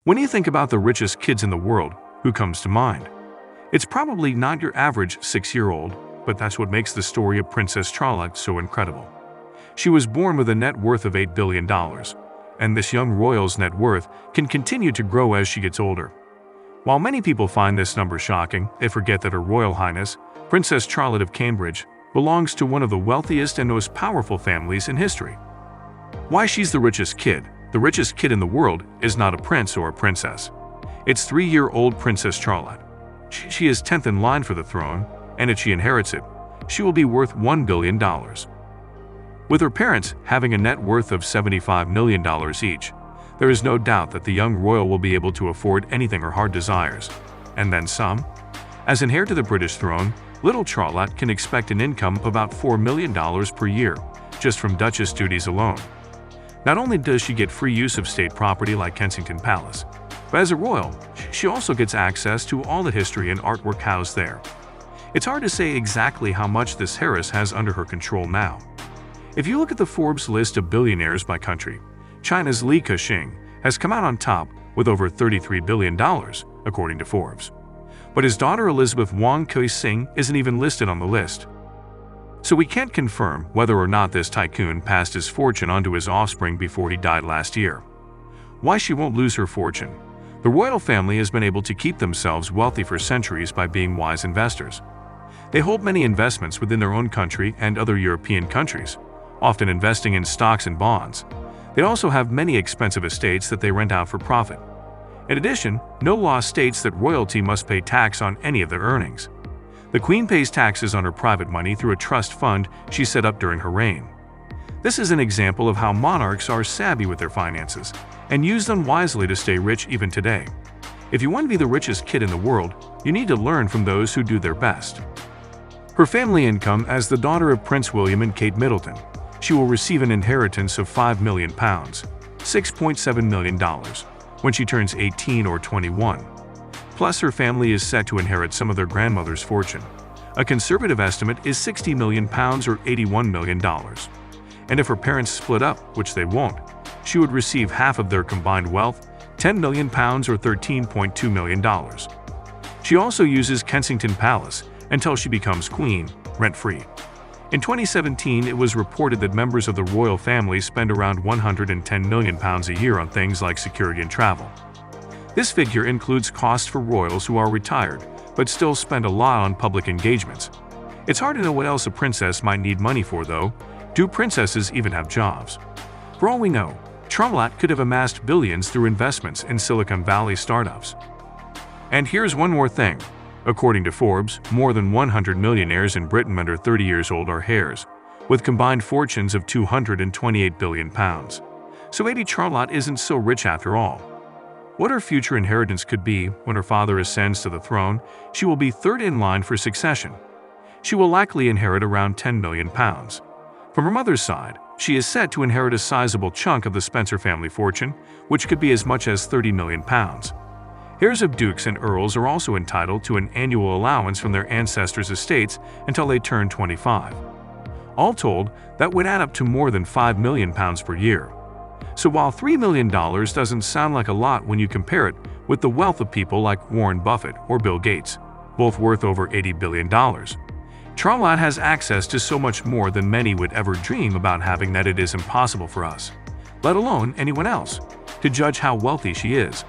When you think about the richest kids in the world, who comes to mind? It's probably not your average 6-year-old, but that's what makes the story of Princess Charlotte so incredible. She was born with a net worth of $8 billion, and this young royal's net worth can continue to grow as she gets older. While many people find this number shocking, they forget that Her Royal Highness, Princess Charlotte of Cambridge, belongs to one of the wealthiest and most powerful families in history. Why she's the richest kid? The richest kid in the world is not a prince or a princess. It's 3-year-old Princess Charlotte. She is 10th in line for the throne, and if she inherits it, she will be worth $1 billion. With her parents having a net worth of $75 million each, there is no doubt that the young royal will be able to afford anything her heart desires, and then some. As an heir to the British throne, little Charlotte can expect an income of about $4 million per year, just from Duchess duties alone. Not only does she get free use of state property like Kensington Palace, but as a royal, she also gets access to all the history and artwork housed there. It's hard to say exactly how much this heiress has under her control now. If you look at the Forbes list of billionaires by country, China's Li Keqiang has come out on top with over $33 billion, according to Forbes. But his daughter Elizabeth Wang Keqiang isn't even listed on the list. So we can't confirm whether or not this tycoon passed his fortune onto his offspring before he died last year. Why she won't lose her fortune? The royal family has been able to keep themselves wealthy for centuries by being wise investors. They hold many investments within their own country and other European countries, often investing in stocks and bonds. They also have many expensive estates that they rent out for profit. In addition, no law states that royalty must pay tax on any of their earnings. The Queen pays taxes on her private money through a trust fund she set up during her reign. This is an example of how monarchs are savvy with their finances and use them wisely to stay rich even today. If you want to be the richest kid in the world, you need to learn from those who do their best. Her family income: as the daughter of Prince William and Kate Middleton, she will receive an inheritance of £5 million, $6.7 million, when she turns 18 or 21. Plus, her family is set to inherit some of their grandmother's fortune. A conservative estimate is £60 million or $81 million. And if her parents split up, which they won't, she would receive half of their combined wealth, £10 million or $13.2 million. She also uses Kensington Palace until she becomes queen, rent-free. In 2017, it was reported that members of the royal family spend around £110 million a year on things like security and travel. This figure includes costs for royals who are retired, but still spend a lot on public engagements. It's hard to know what else a princess might need money for, though. Do princesses even have jobs? For all we know, Charlotte could have amassed billions through investments in Silicon Valley startups. And here's one more thing. According to Forbes, more than 100 millionaires in Britain under 30 years old are heirs, with combined fortunes of £228 billion. So maybe Charlotte isn't so rich after all. What her future inheritance could be when her father ascends to the throne: she will be third in line for succession. She will likely inherit around £10 million. From her mother's side, she is set to inherit a sizable chunk of the Spencer family fortune, which could be as much as £30 million. Heirs of dukes and earls are also entitled to an annual allowance from their ancestors' estates until they turn 25. All told, that would add up to more than £5 million per year. So while $3 million doesn't sound like a lot when you compare it with the wealth of people like Warren Buffett or Bill Gates, both worth over $80 billion, Charlotte has access to so much more than many would ever dream about having, that it is impossible for us, let alone anyone else, to judge how wealthy she is.